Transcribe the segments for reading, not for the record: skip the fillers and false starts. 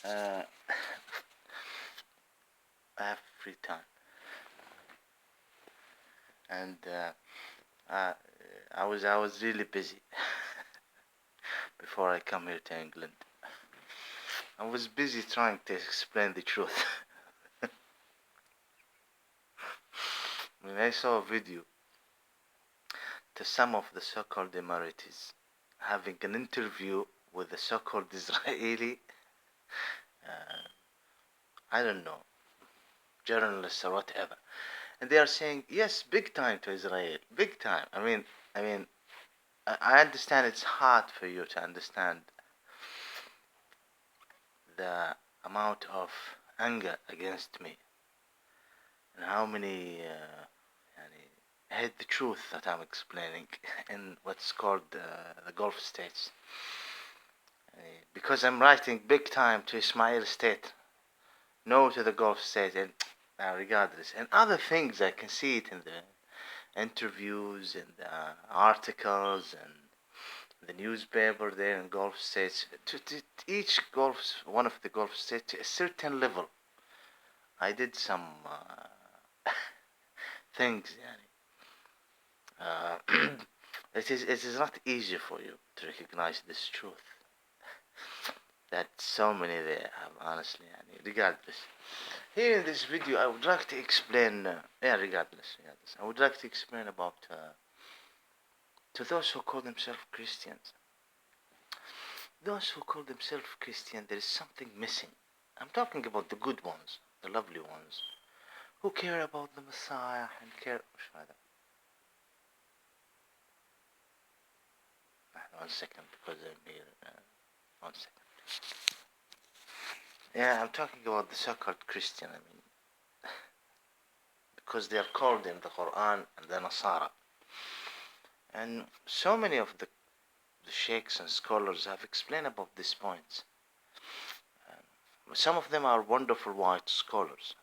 Uh, I have free time, and uh, I was really busy before I come here to England. I was busy trying to explain the truth. When I saw a video to some of the so-called Emiratis having an interview with the so-called Israeli, uh, I don't know, journalists or whatever, and they are saying yes, big time to Israel, big time. I mean, I understand it's hard for you to understand the amount of anger against me and how many hate the truth that I'm explaining in what's called the Gulf states. Because I'm writing big time to Ismail state, no to the Gulf state, and regardless, and other things I can see it in the interviews and the articles and the newspaper there in Gulf states. To each one of the Gulf states to a certain level. I did some things, it is not easy for you to recognize this truth that so many there have, honestly, regardless. Here in this video, I would like to explain, regardless, I would like to explain about to those who call themselves Christians. Those who call themselves Christian, there is something missing. I'm talking about the good ones, the lovely ones, who care about the Messiah and care. One second, because I'm here. 1 second. Yeah, I'm talking about the so-called Christian. Because they are called in the Quran and the Nasara, and so many of the sheikhs and scholars have explained about these points. Some of them are wonderful white scholars.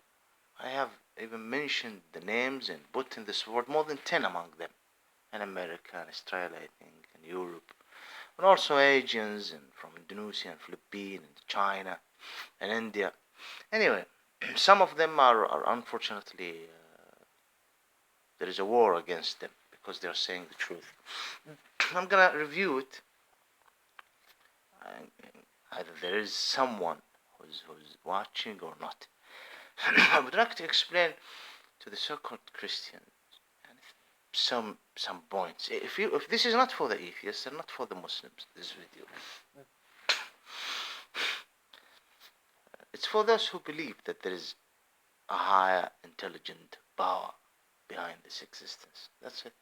I have even mentioned the names and put in this word more than 10 among them, in America and Australia, I think, and Europe, and also Asians and from Indonesia and Philippines and China and India. Anyway, some of them are unfortunately, there is a war against them because they are saying the truth. I'm gonna review it. Either there is someone who's watching or not. I would like to explain to the so-called Christians some points. If this is not for the atheists and not for the Muslims, this video, it's for those who believe that there is a higher intelligent power behind this existence. That's it.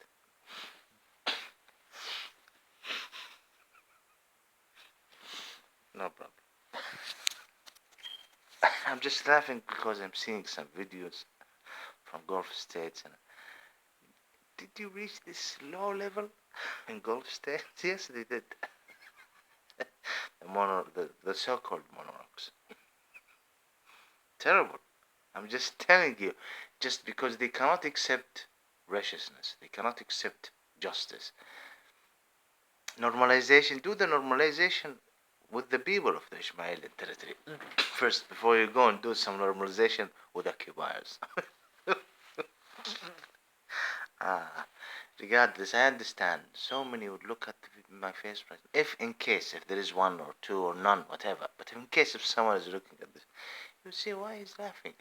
No problem. I'm just laughing because I'm seeing some videos from Gulf states, and did you reach this low level in Gulf states? Yes, they did. The so-called monarchs. Terrible. I'm just telling you, just because they cannot accept righteousness, they cannot accept justice. Normalization, do the normalization with the people of the Ismaili territory first, before you go and do some normalization with occupiers. Regardless, I understand. So many would look at my face, if there is one or two or none, whatever. But in case if someone is looking at this, you see why he's laughing.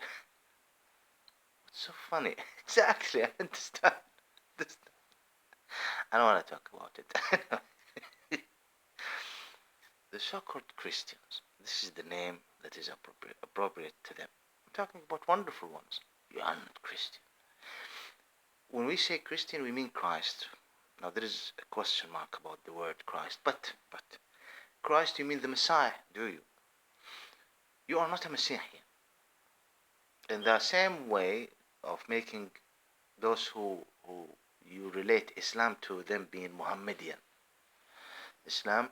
What's so funny? Exactly, I understand. I don't want to talk about it. The so-called Christians. This is the name that is appropriate to them. I'm talking about wonderful ones. You are not Christian. When we say Christian, we mean Christ. Now there is a question mark about the word Christ, but Christ, you mean the Messiah, do you? You are not a Messiah. In the same way of making those who you relate Islam to them being Muhammadian. Islam,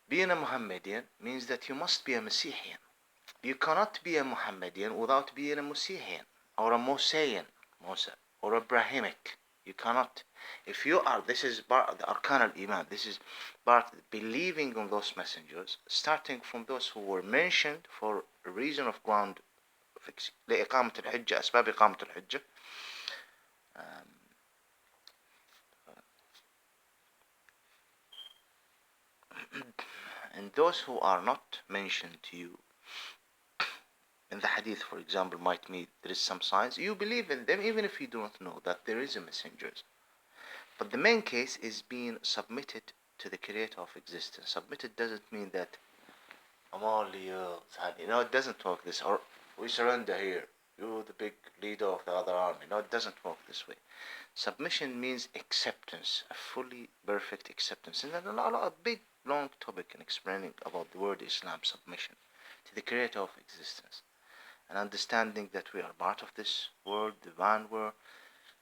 being a Muhammadian means that you must be a Messihian. You cannot be a Muhammadian without being a Messihian or a Mosaean, Musa, or Abrahamic. You cannot. If you are, this is part the arkan al-iman. This is part believing on those messengers, starting from those who were mentioned for a reason of ground fixing. لإقامة الحجة أسباب إقامة الحجة. And those who are not mentioned to you in the hadith, for example, might mean there is some signs. You believe in them even if you do not know that there is a messenger. But the main case is being submitted to the creator of existence. Submitted doesn't mean that I'm only yours. It doesn't work this. Or we surrender here. You're the big leader of the other army. No, it doesn't work this way. Submission means acceptance, a fully perfect acceptance. And then a big long topic in explaining about the word Islam, submission to the creator of existence. And understanding that we are part of this world, divine world,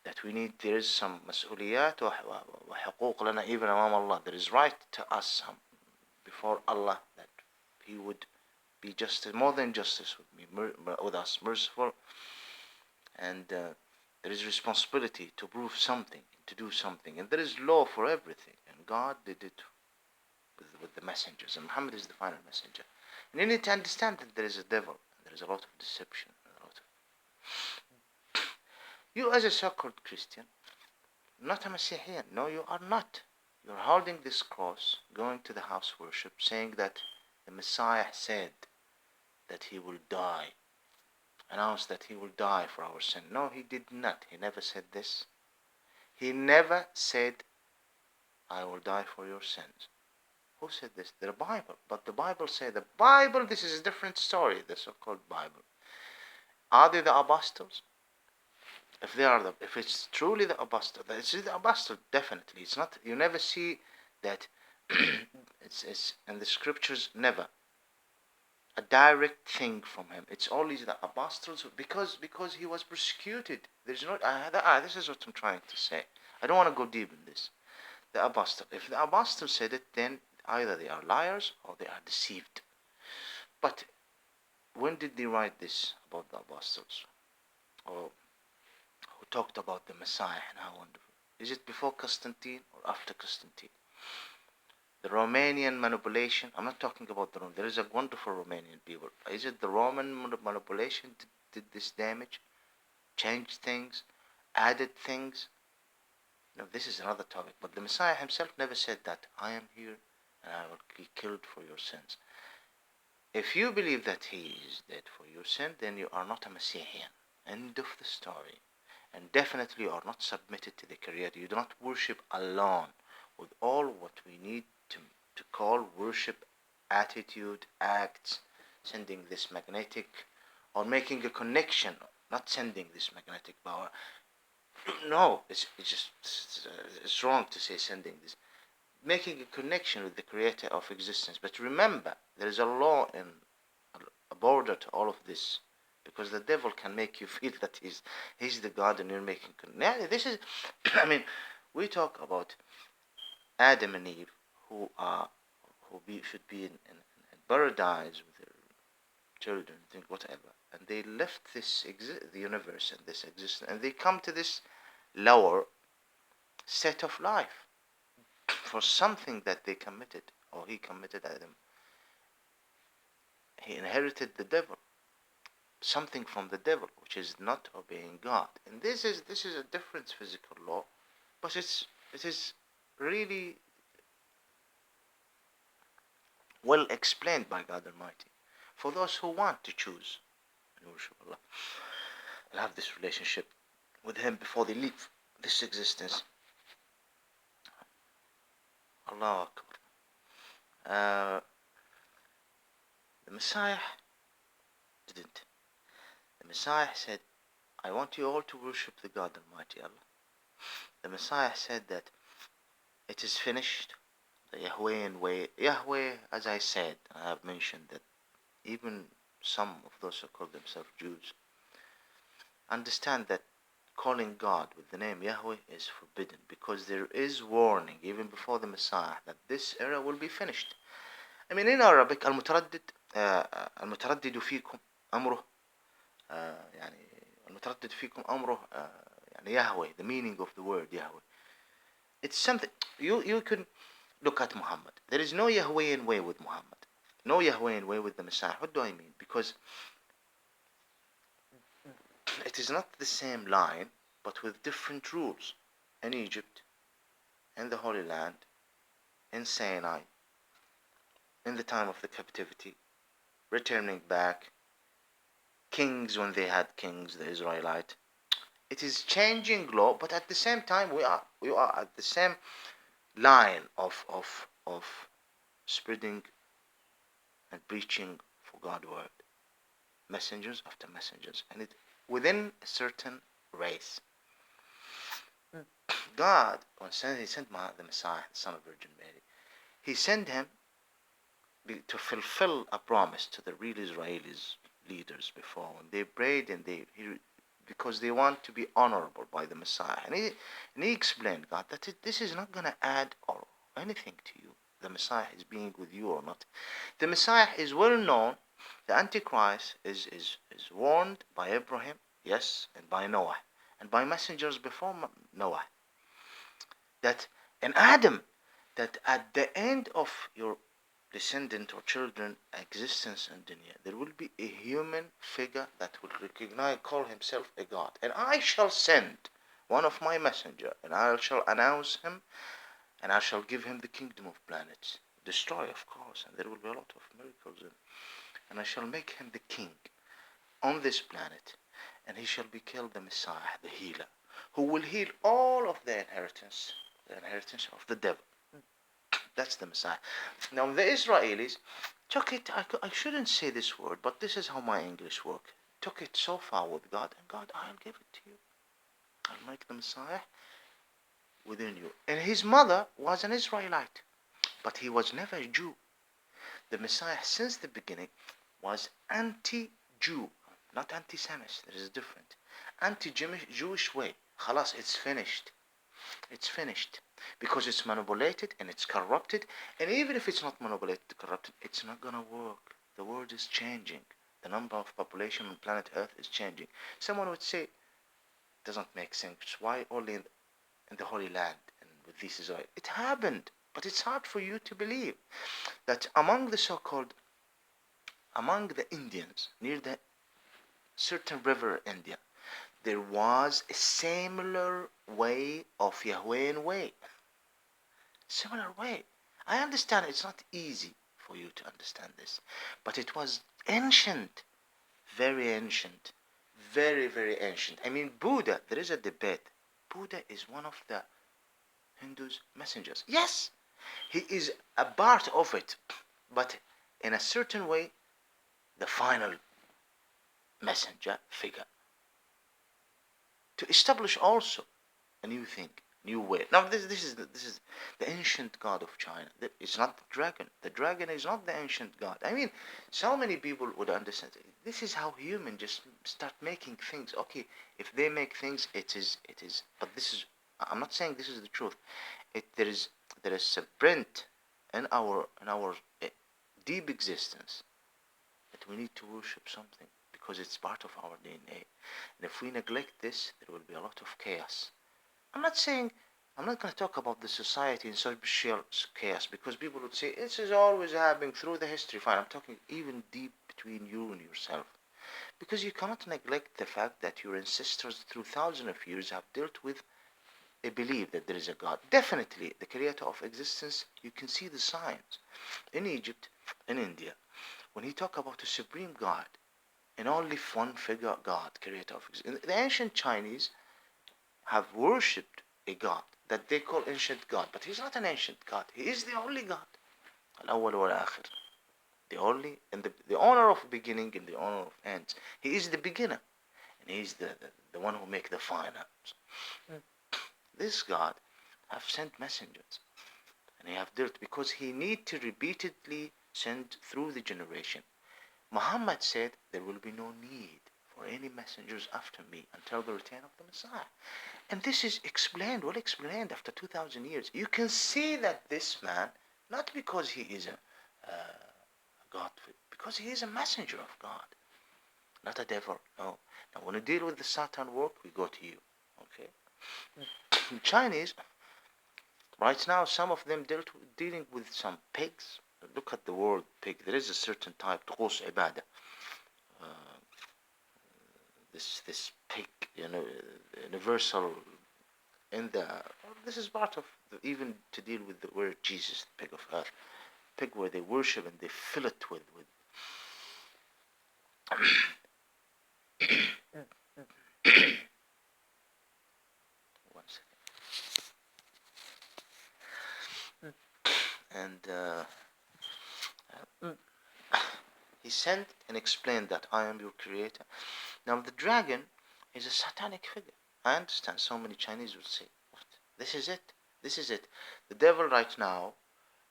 that we need, there is some مسؤوليات وحقوق لنا even أمام Allah. There is right to us before Allah, that He would be justice, more than justice with us, merciful. And there is responsibility to prove something, to do something. And there is law for everything. And God did it with the messengers. And Muhammad is the final messenger. And you need to understand that there is a devil. And there is a lot of deception. You as a so-called Christian, not a Messiah. No, you are not. You're holding this cross, going to the house worship, saying that the Messiah said that he will die, announced that he will die for our sin. No, he did not. He never said this. He never said, I will die for your sins. Who said this? The Bible. But the Bible said, the Bible, this is a different story, the so-called Bible. Are they the apostles? If it's truly the apostle, it's the apostle, definitely. It's not, you never see that it's in the scriptures, never a direct thing from him. It's always the apostles, because he was persecuted. There's no, this is what I'm trying to say. I don't want to go deep in this. The apostle, if the apostle said it, then either they are liars or they are deceived. But when did they write this about the apostles? Or who talked about the Messiah and how wonderful? Is it before Constantine or after Constantine? The Romanian manipulation, I'm not talking about the Roman, there is a wonderful Romanian people. Is it the Roman manipulation did this damage? Changed things? Added things? No, this is another topic. But the Messiah himself never said that, I am here and I will be killed for your sins. If you believe that he is dead for your sin, then you are not a Messianian. End of the story. And definitely you are not submitted to the Creator. You do not worship alone with all what we need to call worship, attitude, acts, sending this magnetic, or making a connection, not sending this magnetic power. No, it's wrong to say sending this. Making a connection with the Creator of existence. But remember, there is a law and a border to all of this. Because the devil can make you feel that he's the God and you're making... This is... we talk about Adam and Eve who should be in paradise with their children, whatever. And they left the universe and this existence. And they come to this lower set of life for something that they committed, or he committed, Adam. He inherited the devil. Something from the devil, which is not obeying God. And this is a different physical law, but it is really well explained by God Almighty for those who want to choose and worship Allah and have this relationship with Him before they leave this existence. Allahu Akbar. The Messiah didn't. The Messiah said, I want you all to worship the God Almighty Allah. The Messiah said that it is finished, the Yahwehan way. Yahweh, as I said, I have mentioned that even some of those who call themselves Jews understand that calling God with the name Yahweh is forbidden, because there is warning even before the Messiah that this era will be finished. In Arabic, المتردد فيكم أمره المتردد فيكم أمره and Yahweh, the meaning of the word Yahweh. It's something, you can look at Muhammad. There is no Yahwehian way with Muhammad. No Yahwehian way with the Messiah. What do I mean? Because it is not the same line, but with different rules. In Egypt, in the Holy Land, in Sinai, in the time of the captivity, returning back, kings when they had kings, the Israelite. It is changing law, but at the same time we are at the same line of spreading and preaching for God's word, messengers after messengers, and it within a certain race. God, when he sent the Messiah, the Son of Virgin Mary, he sent him to fulfill a promise to the real Israelis leaders before when they prayed and because they want to be honorable by the Messiah. And he explained, God, that this is not going to add or anything to you. The Messiah is being with you or not. The Messiah is well known. The Antichrist is warned by Abraham, yes, and by Noah, and by messengers before Noah. That in Adam, that at the end of your descendant or children existence in dunya, there will be a human figure that will recognize, call himself a god, and I shall send one of my messenger, and I shall announce him, and I shall give him the kingdom of planets, destroy of course, and there will be a lot of miracles, and I shall make him the king on this planet, and he shall be called the Messiah, the healer, who will heal all of the inheritance of the devil. That's the Messiah. Now the Israelis took it, I shouldn't say this word, but this is how my English works. Took it so far with God, and God, I'll give it to you. I'll make the Messiah within you. And his mother was an Israelite, but he was never a Jew. The Messiah, since the beginning, was anti-Jew, not anti-Semite. There is a difference. Anti-Jewish way. Khalas, it's finished. It's finished. Because it's manipulated and it's corrupted, and even if it's not manipulated, corrupted, it's not gonna work. The world is changing. The number of population on planet Earth is changing. Someone would say, it doesn't make sense. Why only in the Holy Land and with this Israel? It happened, but it's hard for you to believe that among the Indians near the certain river India, there was a similar way of Yahwehian way. Similar way. I understand it's not easy for you to understand this, but it was ancient, very ancient, very, very ancient. I mean, Buddha, there is a debate. Buddha is one of the Hindus' messengers. Yes, he is a part of it, but in a certain way, the final messenger figure. To establish also a new thing, new way. Now this is the ancient god of China. It's not the dragon. The dragon is not the ancient god. I mean, so many people would understand. This is how humans just start making things. Okay, if they make things, it is. But this is. I'm not saying this is the truth. There is a print in our deep existence that we need to worship something, because it's part of our DNA. And if we neglect this, there will be a lot of chaos. I'm not going to talk about the society and social chaos, because people would say, this is always happening through the history. Fine, I'm talking even deep between you and yourself. Because you cannot neglect the fact that your ancestors through thousands of years have dealt with a belief that there is a God. Definitely, the creator of existence, you can see the signs. In Egypt, in India, when he talk about a supreme God, and only one figure God, creator of existence. The ancient Chinese have worshipped a God that they call ancient God, but he's not an ancient God. He is the only God. Al-awwal wal-akhir. The only, and the owner of beginning and the owner of ends. He is the beginner, and he is the one who make the finals. This God have sent messengers, and he have dealt, because he need to repeatedly send through the generation. Muhammad said there will be no need for any messengers after me until the return of the Messiah. And this is well explained after 2,000 years. You can see that this man, not because he is a God, because he is a messenger of God, not a devil, no. Now when we deal with the Satan work, we go to you. Okay. Chinese, right now, some of them dealing with some pigs. Look at the word pig. There is a certain type, طقوس عبادة. This pig, universal in the. This is part of even to deal with the word Jesus, the pig of earth, pig where they worship and they fill it with. One second. And he sent and explained that I am your creator. Now the dragon is a satanic figure. I understand so many Chinese will say, what? This is it. This is it. The devil right now,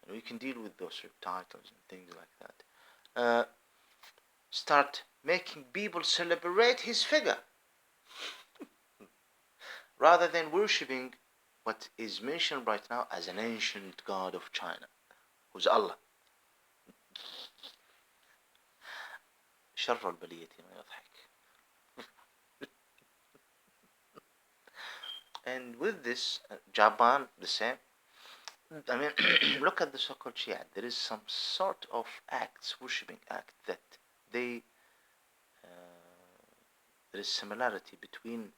and we can deal with those subtitles and things like that, start making people celebrate his figure rather than worshipping what is mentioned right now as an ancient god of China, who's Allah. شر البلية ما يضحك. And with this, Japan, the same. I mean, look at the so-called Shia. There is some sort of acts, worshipping act that they, there is similarity between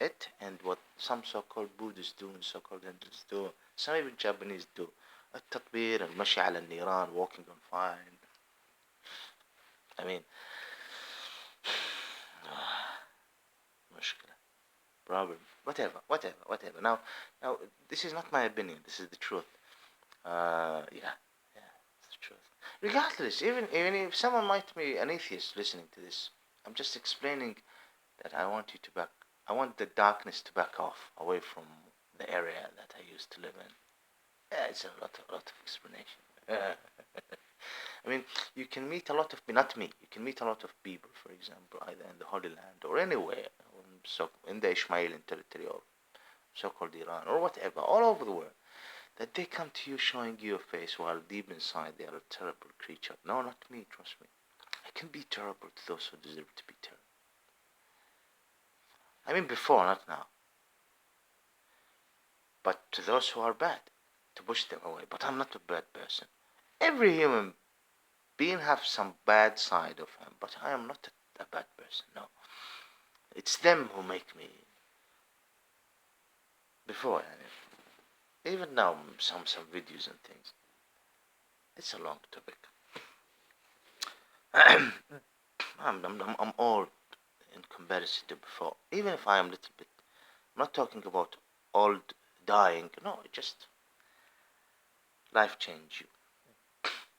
it and what some so-called Buddhists do and so-called Hindus do. Some even Japanese do. التطبير المشي على النيران, walking on fire. I mean, مشكلة, problem, whatever. Now, this is not my opinion. This is the truth. Yeah, it's the truth. Regardless, even if someone might be an atheist listening to this, I'm just explaining that I want the darkness to back off away from the area that I used to live in. Yeah, it's a lot of explanation. I mean, you can meet a lot of, not me, you can meet a lot of people, for example, either in the Holy Land or anywhere, so in the Ishmaelian territory or so-called Iran or whatever, all over the world, that they come to you showing you a face while deep inside they are a terrible creature. No, not me, trust me. I can be terrible to those who deserve to be terrible. I mean before, not now. But to those who are bad, to push them away. But I'm not a bad person. Every human being has some bad side of him, but I am not a bad person, no. It's them who make me. Before, even now, some videos and things. It's a long topic. I'm old in comparison to before. Even if I am a little bit, I'm not talking about old dying. No, just life change you.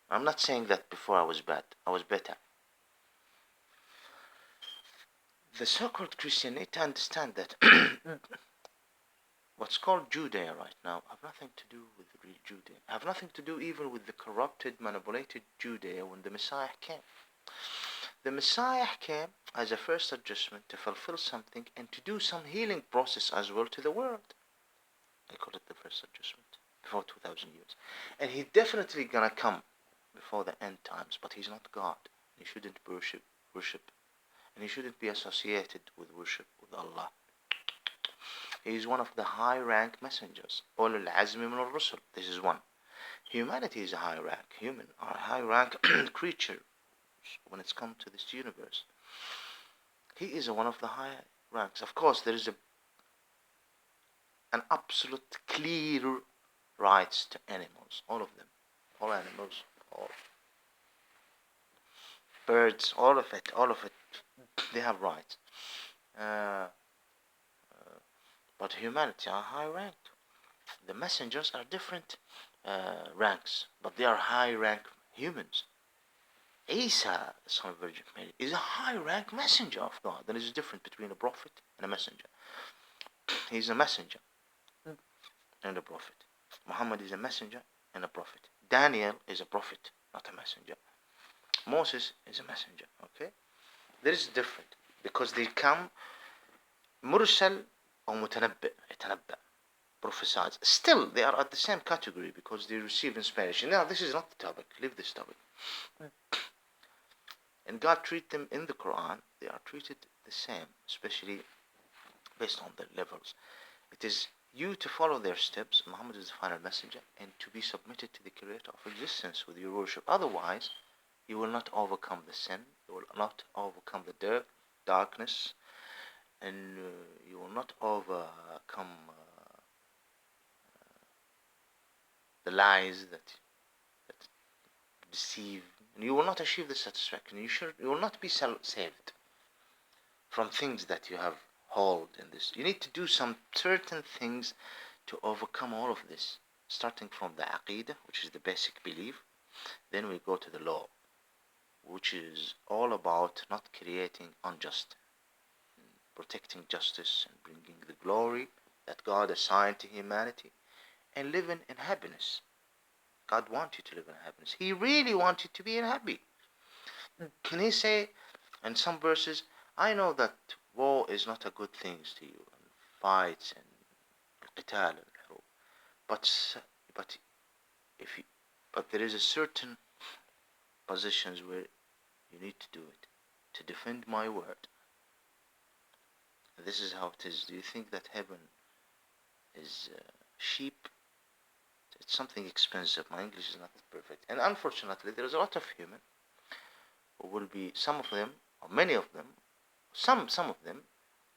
I'm not saying that before I was bad. I was better. The so-called Christian need to understand that what's called Judea right now have nothing to do with real Judea. Have nothing to do even with the corrupted, manipulated Judea when the Messiah came. The Messiah came as a first adjustment to fulfill something and to do some healing process as well to the world. I call it the first adjustment before 2,000 years. And he's definitely gonna come before the end times, but he's not God. He shouldn't worship, and he shouldn't be associated with worship with Allah. He is one of the high-rank messengers. أولي العزم من الرسل. This is one. Humanity is a high-rank human, or a high-rank creature when it's come to this universe. He is one of the high ranks. Of course, there is an absolute clear rights to animals, all of them, all animals, all birds, all of it, they have rights. But humanity are high ranked. The messengers are different ranks, but they are high rank humans. Isa, the son of Virgin Mary, is a high rank messenger of God. There is a difference between a prophet and a messenger. He's a messenger and a prophet. Muhammad is a messenger and a prophet. Daniel is a prophet, not a messenger. Moses is a messenger, okay? There is different because they come mursal or mutanabbi, prophesied. Still, they are at the same category because they receive inspiration. Now, this is not the topic. Leave this topic. And God treat them in the Quran. They are treated the same, especially based on their levels. It is you to follow their steps. Muhammad is the final messenger, and to be submitted to the creator of existence with your worship. Otherwise, you will not overcome the sin, you will not overcome the darkness, and you will not overcome the lies that deceive, and you will not achieve the satisfaction. You will not be saved from things that you have hold in this. You need to do some certain things to overcome all of this, starting from the aqidah, which is the basic belief. Then we go to the law, which is all about not creating unjust, protecting justice, and bringing the glory that God assigned to humanity, and living in happiness. God wants you to live in happiness. He really wants you to be happy. Can He say in some verses, I know that war is not a good thing to you, and fights and qital and harub, but if you, but there is a certain positions where you need to do it to defend my word. This is how it is. Do you think that heaven is cheap? It's something expensive. My English is not perfect, and unfortunately, there is a lot of human who will be, some of them, or many of them, some of them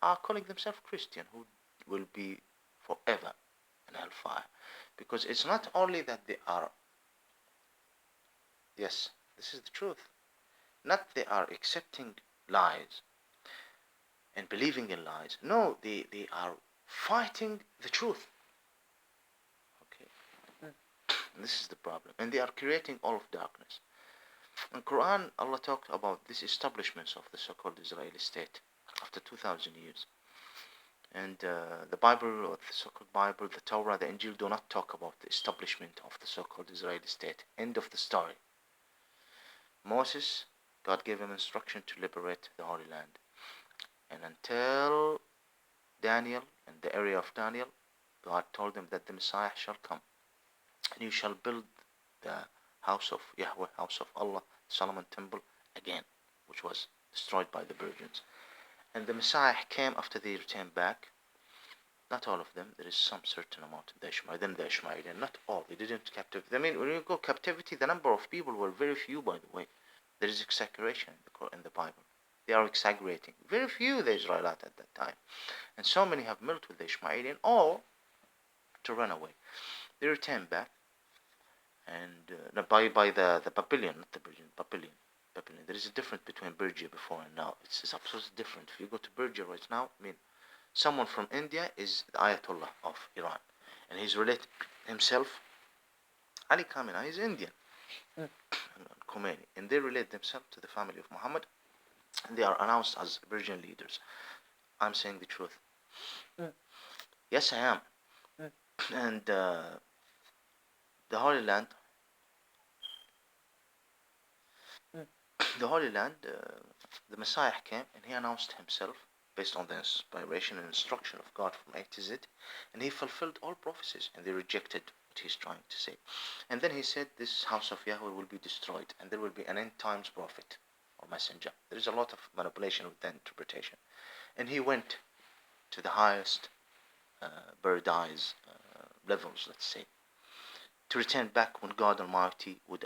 are calling themselves Christian, who will be forever in hellfire, because it's not only that they are, yes, this is the truth, not they are accepting lies and believing in lies. No, they are fighting the truth. Okay, and this is the problem, and they are creating all of darkness. In Quran, Allah talked about this establishments of the so-called Israeli state after 2,000 years. And the Bible, or the so-called Bible, the Torah, the Injil, do not talk about the establishment of the so-called Israeli state. End of the story. Moses, God gave him instruction to liberate the Holy Land. And until Daniel, in the area of Daniel, God told him that the Messiah shall come. And you shall build the house of Yahweh, house of Allah, Solomon temple again, which was destroyed by the virgins. And the Messiah came after they returned back. Not all of them. There is some certain amount of the Ishmaelites, not all. They didn't captivity. I mean, when you go captivity, the number of people were very few, by the way. There is exaggeration in the Bible. They are exaggerating. Very few the Israelites at that time. And so many have met with the Ishmaelites, all to run away. They returned back. And by the Babylon, not the Persian, Babylon. There is a difference between Persia before and now. It's absolutely different. If you go to Persia right now, I mean, someone from India is the Ayatollah of Iran, and he's related himself. Ali Khamenei is Indian, Khomeini, and they relate themselves to the family of Muhammad, and they are announced as Persian leaders. I'm saying the truth. Yes, I am. And the Holy Land, the Messiah came and he announced himself based on the inspiration and instruction of God from A to Z, and he fulfilled all prophecies, and they rejected what he's trying to say. And then he said this house of Yahweh will be destroyed, and there will be an end times prophet or messenger. There is a lot of manipulation with the interpretation. And he went to the highest paradise levels, let's say, to return back when God Almighty would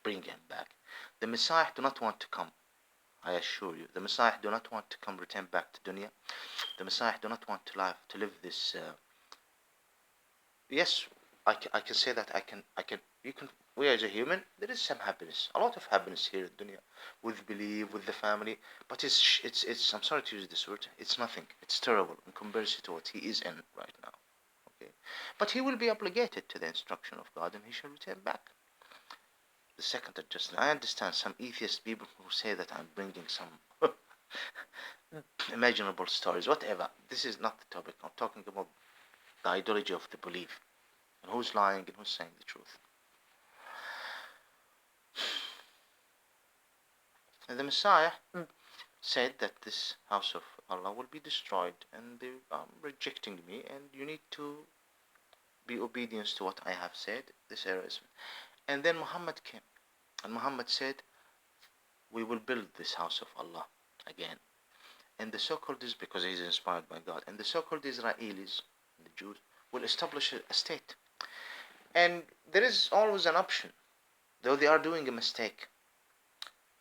bring him back. The Messiah do not want to come. I assure you, the Messiah do not want to come, return back to dunya. The Messiah do not want to live this. Yes, I can say that you can. We as a human, there is some happiness, a lot of happiness here in dunya, with belief, with the family. But it's. I'm sorry to use this word. It's nothing. It's terrible in comparison to what he is in right now. Okay, but he will be obligated to the instruction of God, and he shall return back. The second adjustment. I understand some atheist people who say that I'm bringing some imaginable stories, whatever. This is not the topic. I'm talking about the ideology of the belief, and who's lying and who's saying the truth. And the Messiah said that this house of Allah will be destroyed, and they are rejecting me, and you need to be obedient to what I have said. This era is. And then Muhammad came, and Muhammad said, we will build this house of Allah again. And the so-called is because he's inspired by God. And the so-called Israelis, the Jews, will establish a state. And there is always an option, though they are doing a mistake.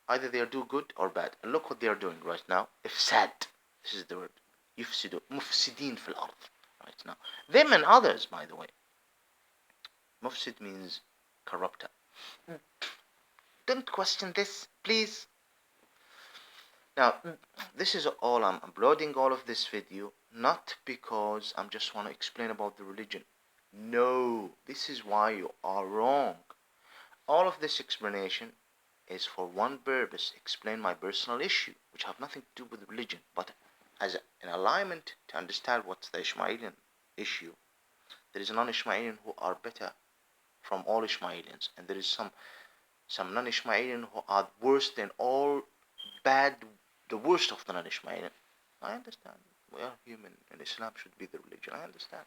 Either they are doing good or bad. And look what they are doing right now. Ifsad. This is the word. Yufsidu. Mufsidin fil ard. Right now. Them and others, by the way. Mufsid means corrupter. Don't question this, please. Now, this is all I'm uploading all of this video, not because I just want to explain about the religion. No, this is why you are wrong. All of this explanation is for one purpose, explain my personal issue, which have nothing to do with religion, but as an alignment to understand what's the Ishmaelian issue. There is non-Ishmaelian who are better from all Ishmaelians, and there is some non-Ishmaelian who are worse than all bad, the worst of the non-Ishmaelian. I understand. We are human, and Islam should be the religion. I understand.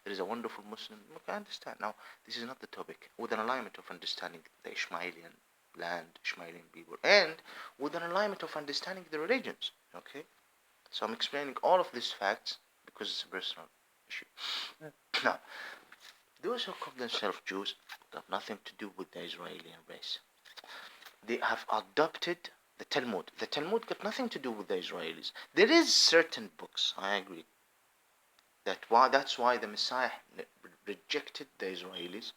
There is a wonderful Muslim. Look, I understand. Now, this is not the topic. With an alignment of understanding the Ishmaelian land, Ishmaelian people, and with an alignment of understanding the religions. Okay? So I'm explaining all of these facts because it's a personal issue. Now, those who call themselves Jews have nothing to do with the Israeli race. They have adopted the Talmud. The Talmud got nothing to do with the Israelis. There is certain books, I agree. That's why the Messiah rejected the Israelis.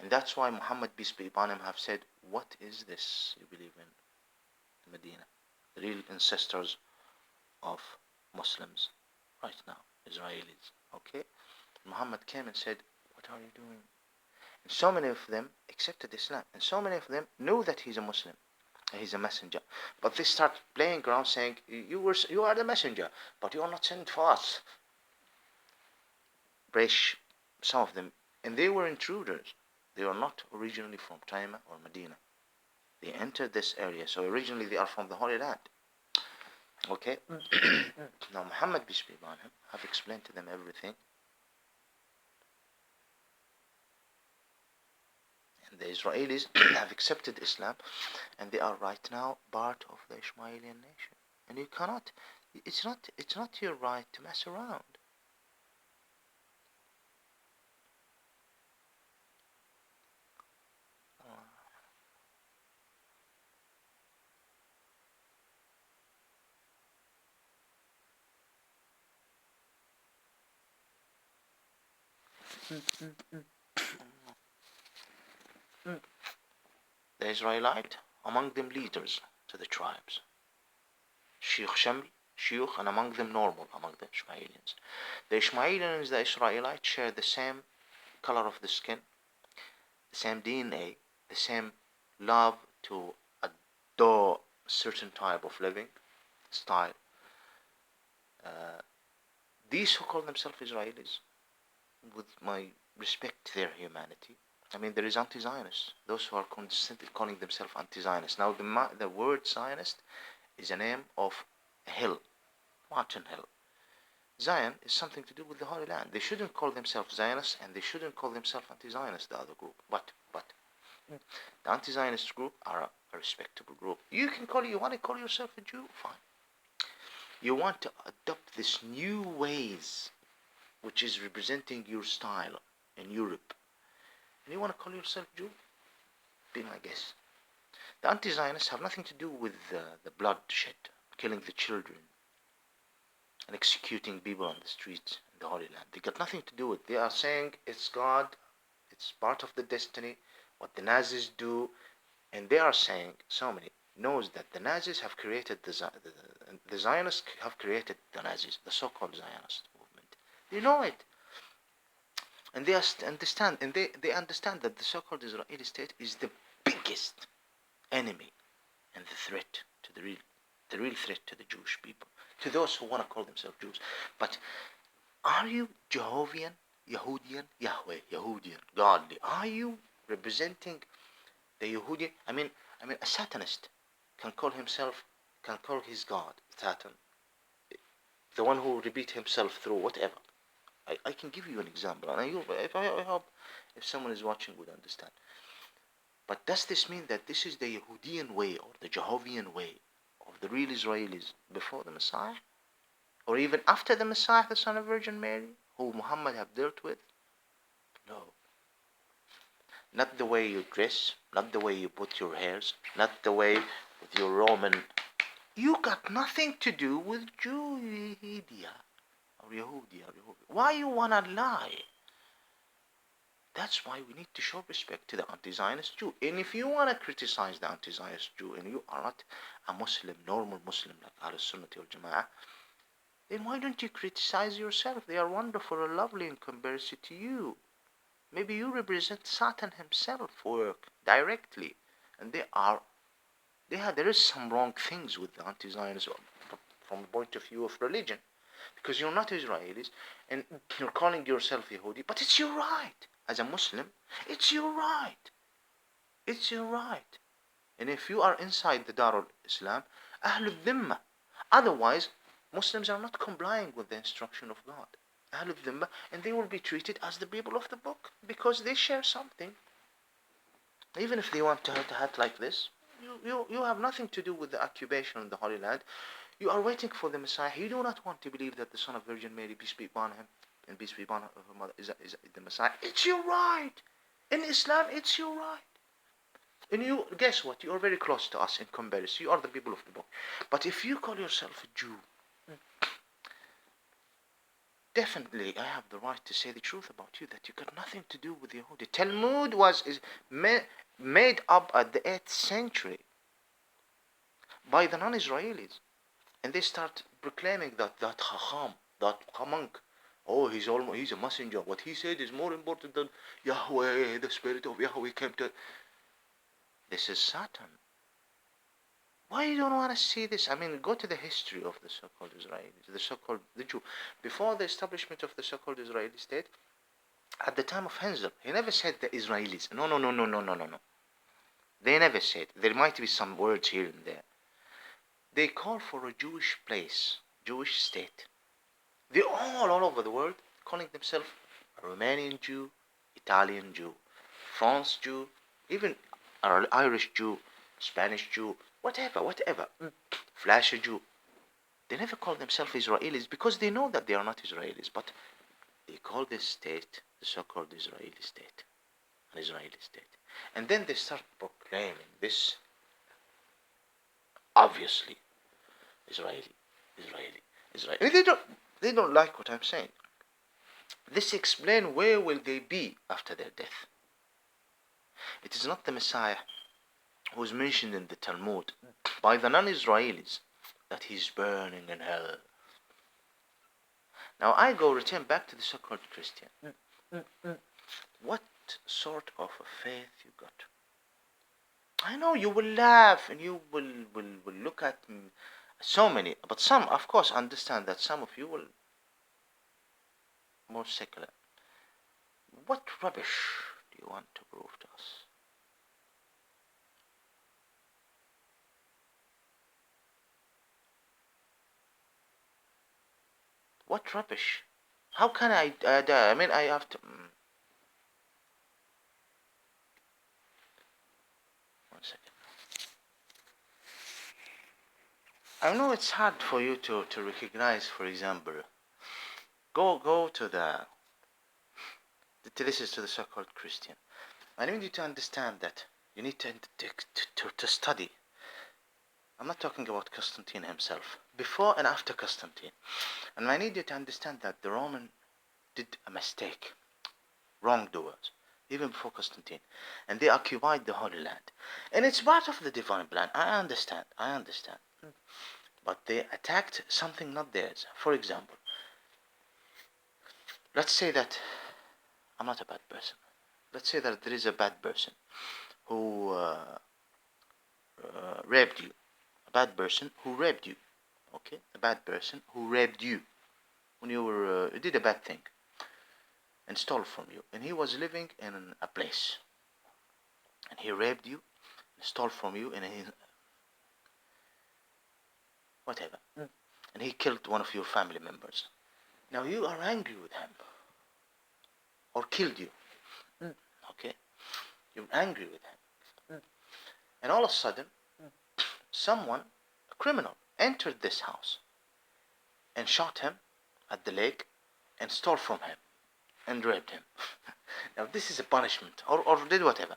And that's why Muhammad, peace be upon him, have said, what is this you believe in Medina? The real ancestors of Muslims right now, Israelis. Okay? Muhammad came and said, what are you doing? And so many of them accepted Islam. And so many of them know that he's a Muslim. He's a messenger. But they start playing around saying, you are the messenger, but you are not sent for us. British, some of them. And they were intruders. They were not originally from Taima or Medina. They entered this area. So originally they are from the Holy Land. Okay? Now Muhammad, peace be upon him, have explained to them everything. And the Israelis have accepted Islam, and they are right now part of the Ishmaelian nation. And you cannot, it's not your right to mess around. The Israelite, among them leaders to the tribes. Sheikh Shaml, Sheikh, and among them normal, among the Ishmaelians. The Ishmaelians and the Israelites share the same color of the skin, the same DNA, the same love to adore a certain type of living style. These who call themselves Israelis, with my respect to their humanity, I mean, there is anti-Zionists, those who are constantly calling themselves anti-Zionists. Now, the word Zionist is a name of a hill, mountain hill. Zion is something to do with the Holy Land. They shouldn't call themselves Zionists, and they shouldn't call themselves anti-Zionists, the other group. But the anti-Zionist group are a respectable group. You want to call yourself a Jew? Fine. You want to adopt this new ways, which is representing your style in Europe, and you want to call yourself Jew? Be my guest. The anti-Zionists have nothing to do with the bloodshed, killing the children, and executing people on the streets in the Holy Land. They got nothing to do with it. They are saying it's God, it's part of the destiny, what the Nazis do, and they are saying, so many, knows that the Nazis have created the Zionists have created the Nazis, the so-called Zionist movement. They know it. And they understand, and they understand that the so-called Israeli state is the biggest enemy and the threat to the real threat to the Jewish people, to those who want to call themselves Jews. But are you Jehovian, Yahudian, Yahweh, Yahudian, godly? Are you representing the Yahudian? I mean, a Satanist can call his God Satan, the one who repeats himself through whatever. I can give you an example, and I hope if someone is watching would understand. But does this mean that this is the Yahudian way or the Jehovian way or the real Israelis before the Messiah? Or even after the Messiah, the son of Virgin Mary, who Muhammad have dealt with? No. Not the way you dress, not the way you put your hairs, not the way with your Roman. You got nothing to do with Judea or Yehudi. Why you wanna lie? That's why we need to show respect to the anti-Zionist Jew. And if you wanna criticize the anti-Zionist Jew and you are not a Muslim, normal Muslim like Ahl-Sunnah wal Jama'ah, then why don't you criticize yourself? They are wonderful and lovely in comparison to you. Maybe you represent Satan himself work directly, and there is some wrong things with the anti-Zionists from the point of view of religion, because you're not Israelis and you're calling yourself Yehudi, but it's your right as a Muslim. It's your right. It's your right. And if you are inside the Darul Islam, Ahlul Dhimma. Otherwise, Muslims are not complying with the instruction of God. Ahlul Dhimma, and they will be treated as the people of the book because they share something. Even if they want to hat like this, you have nothing to do with the occupation in the Holy Land. You are waiting for the Messiah. You do not want to believe that the son of Virgin Mary, peace be upon him, and peace be upon her mother, is the Messiah. It's your right. In Islam, it's your right. And you, guess what? You are very close to us in comparison. You are the people of the book. But if you call yourself a Jew, definitely I have the right to say the truth about you, that you got nothing to do with Yehudi. Talmud is made up at the 8th century by the non-Israelis. And they start proclaiming that Chacham, that monk, oh, he's a messenger. What he said is more important than Yahweh, the spirit of Yahweh came to. This is Satan. Why you don't want to see this? I mean, go to the history of the so-called Israelis, the Jew. Before the establishment of the so-called Israeli state, at the time of Henzl, he never said the Israelis. No. They never said. There might be some words here and there. They call for a Jewish place, Jewish state. They all over the world calling themselves a Romanian Jew, Italian Jew, France Jew, even Irish Jew, Spanish Jew, whatever, Flash Jew. They never call themselves Israelis because they know that they are not Israelis, but they call this state the so-called Israeli state, an Israeli state. And then they start proclaiming this, obviously, Israeli. And they don't like what I'm saying. This explains where will they be after their death. It is not the Messiah who is mentioned in the Talmud by the non-Israelis that he's burning in hell. Now I return back to the so-called Christian. What sort of a faith you got? I know you will laugh and you will look at so many, but some, of course, understand that some of you will more secular. What rubbish do you want to prove to us? What rubbish? How can I I mean, I have to. One second. I know it's hard for you to recognize, for example. Go to this is to the so-called Christian. I need you to understand that you need to study. I'm not talking about Constantine himself. Before and after Constantine. And I need you to understand that the Roman did a mistake. Wrongdoers. Even before Constantine. And they occupied the Holy Land. And it's part of the divine plan. I understand. But they attacked something not theirs. For example, let's say that I'm not a bad person. Let's say that there is a bad person who raped you. A bad person who raped you. Okay? A bad person who raped you when you did a bad thing and stole from you. And he was living in a place. And he raped you, and stole from you, and whatever. And he killed one of your family members. Now you are angry with him. Or killed you. Okay? You're angry with him. And all of a sudden, someone criminal entered this house and shot him at the leg and stole from him and raped him. Now this is a punishment, or did whatever.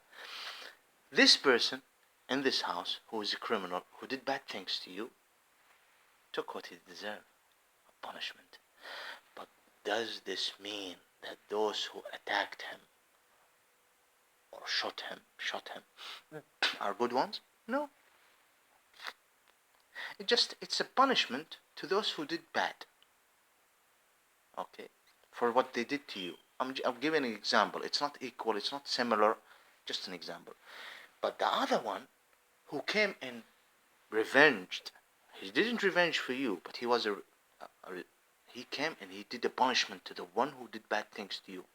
This person in this house, who is a criminal, who did bad things to you, took what he deserved, a punishment. But does this mean that those who attacked him or shot him, are good ones? No. It's a punishment to those who did bad. Okay, for what they did to you. I'm giving an example. It's not equal, it's not similar, just an example. But the other one who came and revenged, he didn't revenge for you, but he came and he did a punishment to the one who did bad things to you.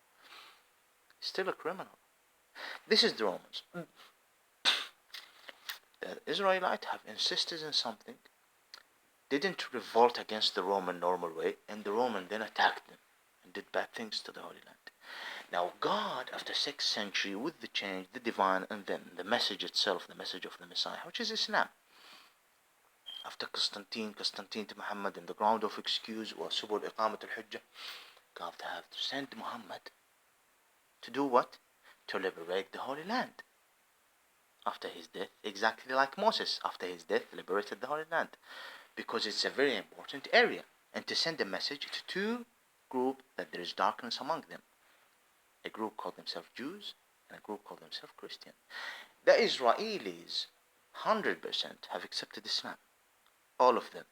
He's still a criminal. This is the Romans. The Israelites have insisted on something, didn't revolt against the Roman normal way, and the Roman then attacked them and did bad things to the Holy Land. Now God, after 6th century, with the change, the divine, and then the message itself, the message of the Messiah, which is Islam. After Constantine to Muhammad, and the ground of excuse was Subul Iqamat al-Hujjah, God have to send Muhammad to do what? To liberate the Holy Land. After his death, exactly like Moses, after his death, liberated the Holy Land. Because it's a very important area. And to send a message to two groups that there is darkness among them. A group called themselves Jews, and a group called themselves Christian. The Israelis, 100% have accepted Islam. All of them.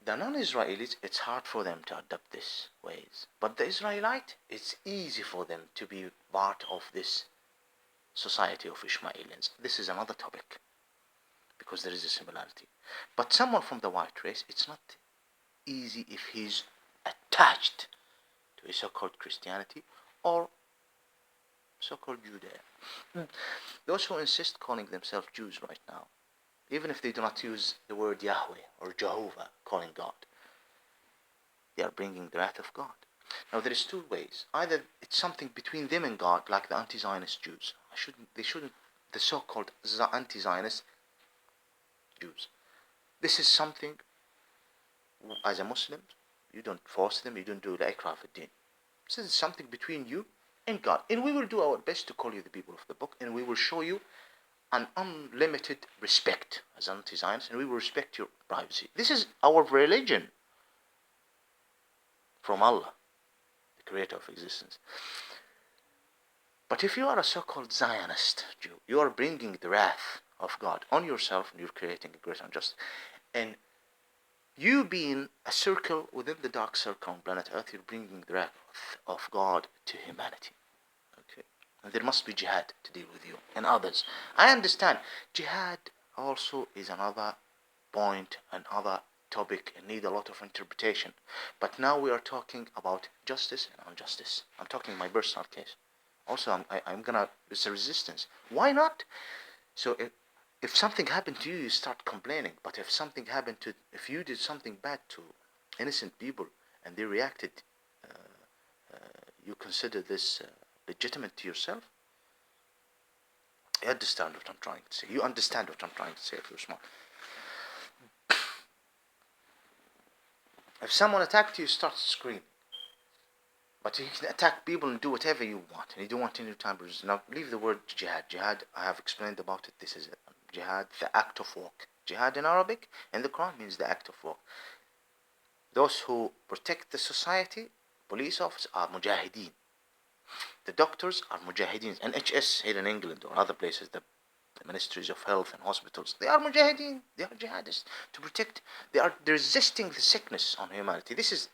The non-Israelis, it's hard for them to adopt these ways. But the Israelite, it's easy for them to be part of this society of Ishmaelians. This is another topic, because there is a similarity. But someone from the white race, it's not easy if he's attached to a so-called Christianity or so-called Judea. Those who insist calling themselves Jews right now, even if they do not use the word Yahweh or Jehovah, calling God, they are bringing the wrath of God. Now there is two ways. Either it's something between them and God, like the anti-Zionist Jews. The so-called anti-Zionist Jews. This is something, as a Muslim, you don't force them, you don't do the ikrah fi din. This is something between you and God. And we will do our best to call you the people of the book, and we will show you an unlimited respect as anti-Zionists, and we will respect your privacy. This is our religion from Allah, the creator of existence. But if you are a so-called Zionist Jew, you are bringing the wrath of God on yourself, and you're creating a great injustice. And you being a circle within the dark circle on planet Earth, you're bringing the wrath of God to humanity. Okay? And there must be jihad to deal with you and others. I understand. Jihad also is another point, another topic, and need a lot of interpretation. But now we are talking about justice and injustice. I'm talking my personal case. Also, it's a resistance. Why not? So if something happened to you, you start complaining. But if you did something bad to innocent people and they reacted, you consider this legitimate to yourself? You understand what I'm trying to say. You understand what I'm trying to say if you're smart. If someone attacked you, you start screaming. But you can attack people and do whatever you want, and you don't want any time. Now, leave the word jihad. Jihad, I have explained about it. This is it. Jihad, the act of war. Jihad in Arabic, in the Quran, means the act of war. Those who protect the society, police officers, are mujahideen. The doctors are mujahideen. NHS here in England or other places, the ministries of health and hospitals, they are mujahideen. They are jihadists to protect. They're resisting the sickness on humanity. This is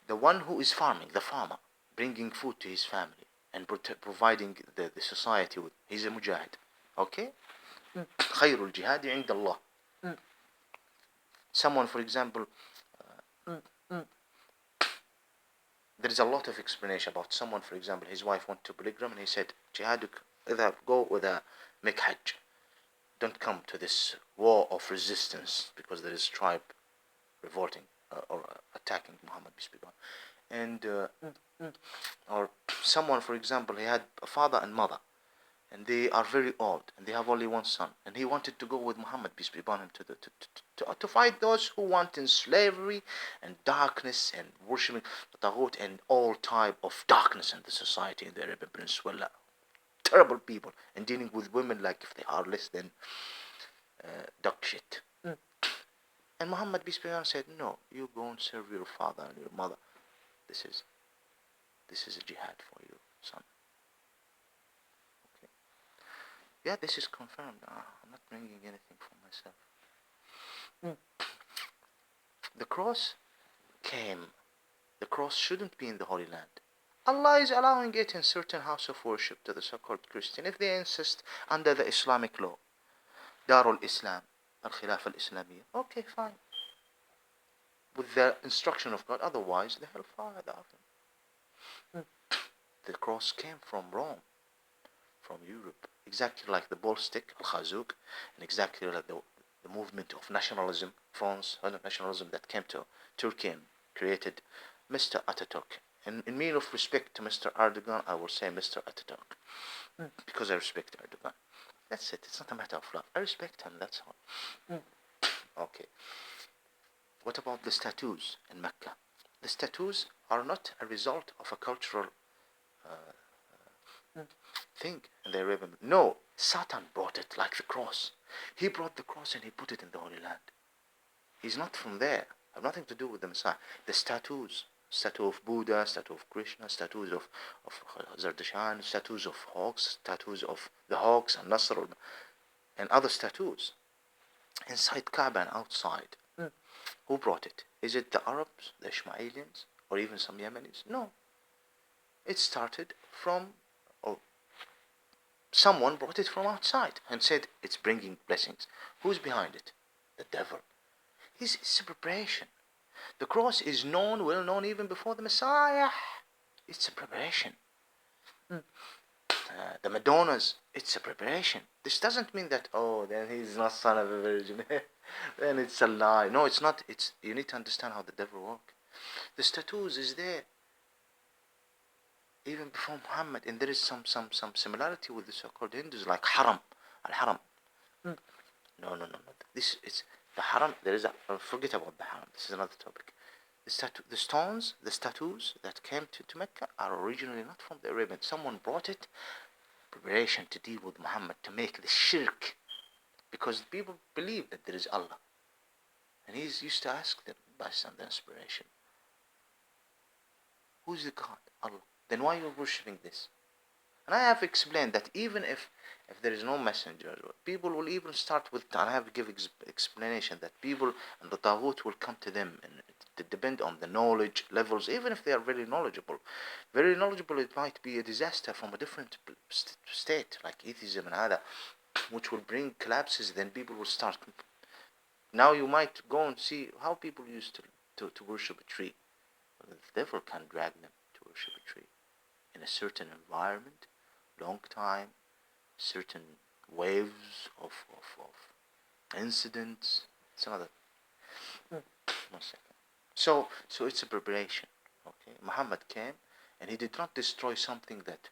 the one who is farming, the farmer, bringing food to his family and providing the society with. He's a mujahid. Okay? خير الجهاد عند الله. Someone, for example, there is a lot of explanation about someone, for example, his wife went to pilgrim and he said, jihaduk, either go with a make hajj. Don't come to this war of resistance because there is tribe revolting or attacking Muhammad, peace be upon him. And or someone, for example, he had a father and mother, and they are very old, and they have only one son, and he wanted to go with Muhammad, peace be upon him, to fight those who want in slavery and darkness and worshiping the Taghut and all type of darkness in the society in the Arabian Peninsula. Terrible people, and dealing with women like if they are less than dog shit. And Muhammad, peace be upon him, said, no, you go and serve your father and your mother. This is a jihad for you, son. Okay. Yeah, this is confirmed. I'm not bringing anything for myself. The cross came. The cross shouldn't be in the Holy Land. Allah is allowing it in certain house of worship to the so-called Christian if they insist under the Islamic law. Darul Islam, Al-Khilafah Al-Islamiyya. Okay, fine. With the instruction of God, otherwise the hellfire, the oven. The cross came from Rome, from Europe, exactly like the ball stick, Al-Khazouk, and exactly like the movement of nationalism, France, nationalism that came to Turkey and created Mr. Ataturk. And in mean of respect to Mr. Erdogan, I will say Mr. Ataturk, because I respect Erdogan. That's it. It's not a matter of love. I respect him. That's all. Okay. What about the statues in Mecca? The statues are not a result of a cultural thing in the Arabian. No, Satan brought it like the cross. He brought the cross and he put it in the Holy Land. He's not from there. Have nothing to do with the Messiah. The statues, statue of Buddha, statue of Krishna, statues of Zardashan, statues of hawks, statues of the hawks and Nasr and other statues inside Kaaba and outside. Who brought it? Is it the Arabs, the Ishmaelians, or even some Yemenis? No. It started from, someone brought it from outside and said it's bringing blessings. Who's behind it? The devil. It's a preparation. The cross is known, well known even before the Messiah. It's a preparation. The Madonnas, it's a preparation. This doesn't mean that, then he's not son of a virgin. Then it's a lie. No, it's not. You need to understand how the devil works. The statues is there even before Muhammad, and there is some similarity with the so-called Hindus, like Haram, Al-Haram. No. This is the Haram. There is forget about the Haram. This is another topic. The stones, the statues that came to Mecca are originally not from the Arabians. Someone brought it, preparation to deal with Muhammad, to make the shirk, because people believe that there is Allah, and he's used to ask them based on the inspiration, who's the God? Allah. Then why are you worshipping this? And I have explained that even if there is no messenger, people will even start with, and I have to give explanation that people and the Taghut will come to them, and it depend on the knowledge levels, even if they are very knowledgeable. Very knowledgeable, it might be a disaster from a different state, like atheism and other, which will bring collapses, then people will start. Now you might go and see how people used to worship a tree. The devil can drag them to worship a tree in a certain environment, long time, certain waves of incidents. Some other. 1 second. So it's a preparation. Okay, Muhammad came, and he did not destroy something that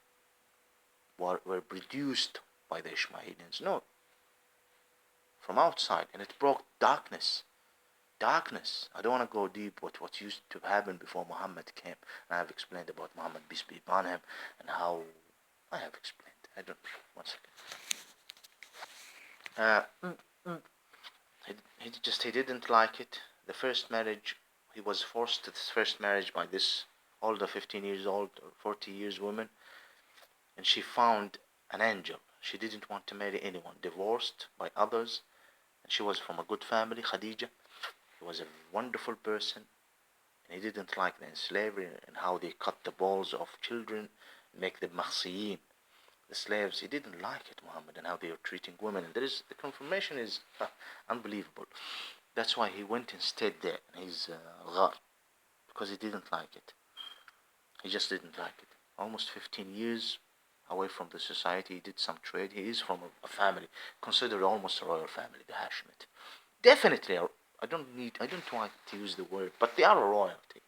were produced by the Ishmaelians. No, from outside, and it brought darkness. Darkness. I don't want to go deep with what used to happen before Muhammad came. And I have explained about Muhammad, peace be upon him, and how I have explained. I don't. 1 second. He didn't like it. The first marriage, he was forced to this first marriage by this older 15 years old or 40 years woman, and she found an angel. She didn't want to marry anyone. Divorced by others, and she was from a good family, Khadija. He was a wonderful person, and he didn't like the slavery and how they cut the balls of children, make them mahsiyin, the slaves. He didn't like it, Muhammad, and how they were treating women. And the confirmation is unbelievable. That's why he went and stayed there in his ghar, because he didn't like it. He just didn't like it. Almost 15 years away from the society. He did some trade. He is from a family considered almost a royal family, the Hashemite. Definitely, I don't want to use the word, but they are a royalty.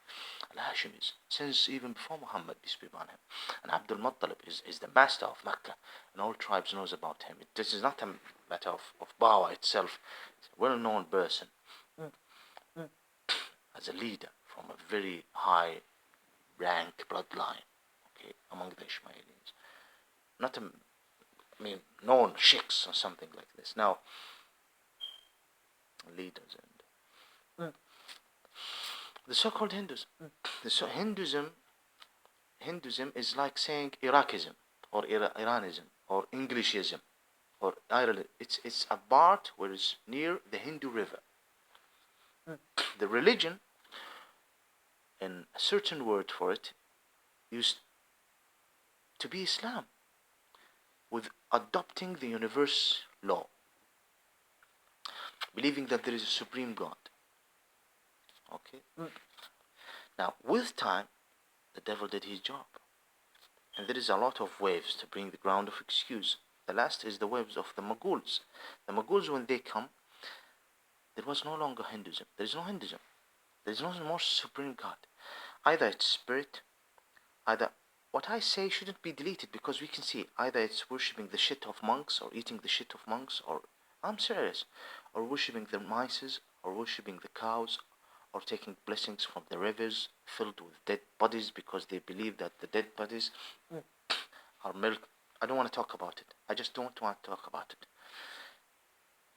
Al-Hashimis, since even before Muhammad, peace be upon him. And Abdul Muttalib is the master of Mecca, and all tribes knows about him. This is not a matter of Bawa itself. It's a well-known person as a leader from a very high rank bloodline, okay, among the Ismailis. Not a, I mean, known sheikhs or something like this. Now, leaders and the so-called Hindus. Hinduism is like saying Iraqism or Iranism or Englishism or Ireland. It's a part where it's near the Hindu river. The religion, and a certain word for it, used to be Islam, with adopting the universe law, believing that there is a supreme God. Okay? Now, with time, the devil did his job. And there is a lot of waves to bring the ground of excuse. The last is the waves of the Mughals. The Mughals, when they come, there was no longer Hinduism. There is no Hinduism. There is no more supreme God. Either it's spirit, either what I say shouldn't be deleted, because we can see either it's worshipping the shit of monks or eating the shit of monks, or I'm serious, or worshipping the mices, or worshipping the cows, or taking blessings from the rivers filled with dead bodies because they believe that the dead bodies are milk. I don't want to talk about it. I just don't want to talk about it.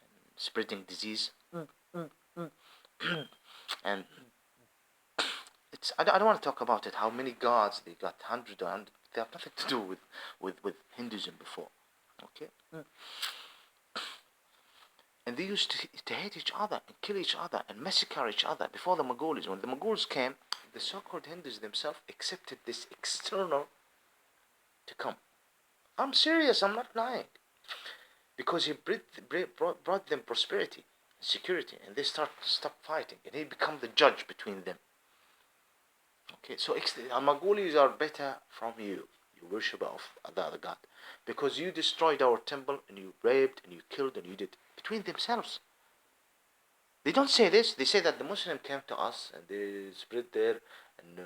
And spreading disease. And I don't want to talk about it, how many gods they got, 100 or 100. They have nothing to do with Hinduism before. Okay? And they used to hate each other and kill each other and massacre each other before the Mongols. When the Mongols came, the so-called Hindus themselves accepted this external to come. I'm serious, I'm not lying. Because he brought them prosperity and security, and they stopped fighting, and he became the judge between them. Okay, so Mongols are better from you worshipper of the other god, because you destroyed our temple and you raped and you killed and you did between themselves. They don't say this. They say that the Muslim came to us and they spread there, and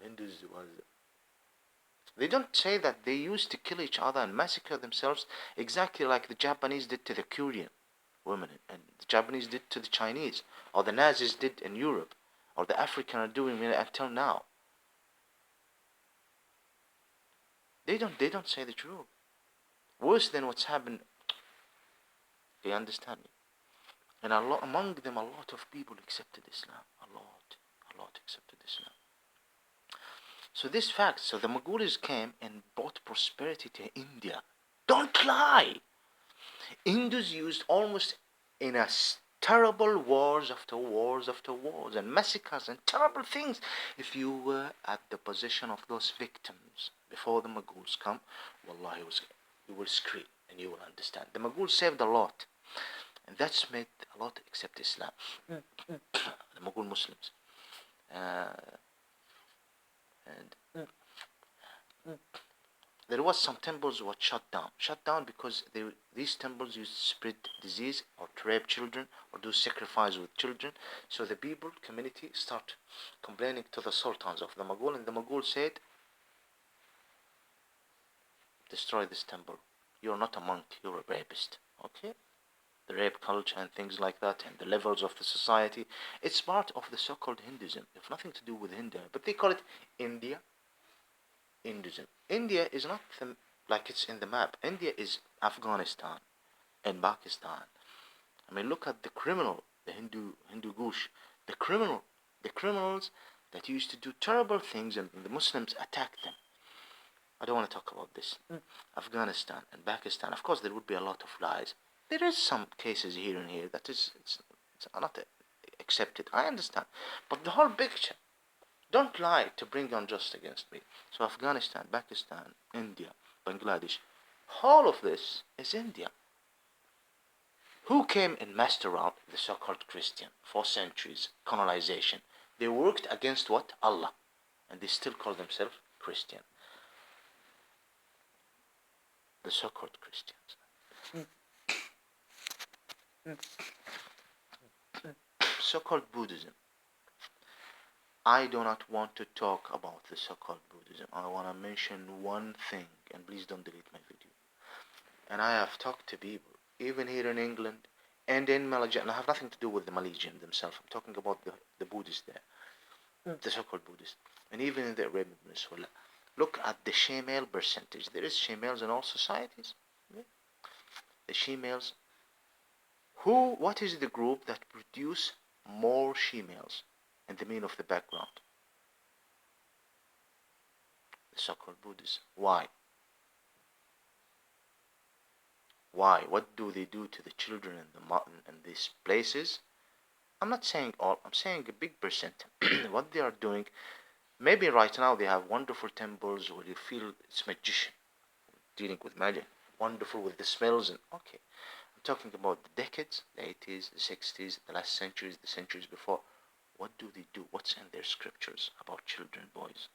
Hindus was. They don't say that they used to kill each other and massacre themselves exactly like the Japanese did to the Korean women, and the Japanese did to the Chinese, or the Nazis did in Europe, or the African are doing it until now. They don't say the truth. Worse than what's happened. They understand me. And among them, a lot of people accepted Islam. A lot accepted Islam. So this fact, so the Mongols came and brought prosperity to India. Don't lie! Hindus used almost in a terrible wars after wars after wars and massacres and terrible things. If you were at the position of those victims before the Mongols come, wallahi, you will scream and you will understand. The Mongols saved a lot, and that's made a lot accept Islam. The Mughal Muslims. And there was some temples were shut down because these temples used to spread disease or to rape children or do sacrifice with children. So the people, community, start complaining to the sultans of the Mughal, and the Mughal said, destroy this temple. You're not a monk, you're a rapist. Okay? The rape culture and things like that, and the levels of the society, it's part of the so-called Hinduism. It has nothing to do with India, but they call it Hinduism. India is not like it's in the map. India is Afghanistan and Pakistan. I mean, look at the criminal, the Hindu Goosh, the criminals that used to do terrible things, and the Muslims attacked them. I don't want to talk about this. Afghanistan and Pakistan, of course, there would be a lot of lies. There is some cases here and here that it's not accepted. I understand, but the whole picture. Don't lie to bring unjust against me. So Afghanistan, Pakistan, India, Bangladesh, all of this is India. Who came and messed around the so-called Christian for centuries? Colonization. They worked against what? Allah. And they still call themselves Christian. The so-called Christians. So-called Buddhism. I do not want to talk about the so-called Buddhism. I want to mention one thing, and please don't delete my video. And I have talked to people, even here in England and in Malaysia, and I have nothing to do with the Malaysians themselves. I'm talking about the Buddhists there, the so-called Buddhists, and even in the Arabian Peninsula. Look at the she-male percentage. There is she-males in all societies. Yeah. The she-males. What is the group that produce more she-males in the mean of the background? The so-called Buddhists. Why? Why? What do they do to the children in these places? I'm not saying all, I'm saying a big percent. What they are doing, maybe right now they have wonderful temples where you feel it's magician, dealing with magic, wonderful with the smells, and okay. I'm talking about the decades, the 80s, the 60s, the last centuries, the centuries before. What do they do? What's in their scriptures about children, boys?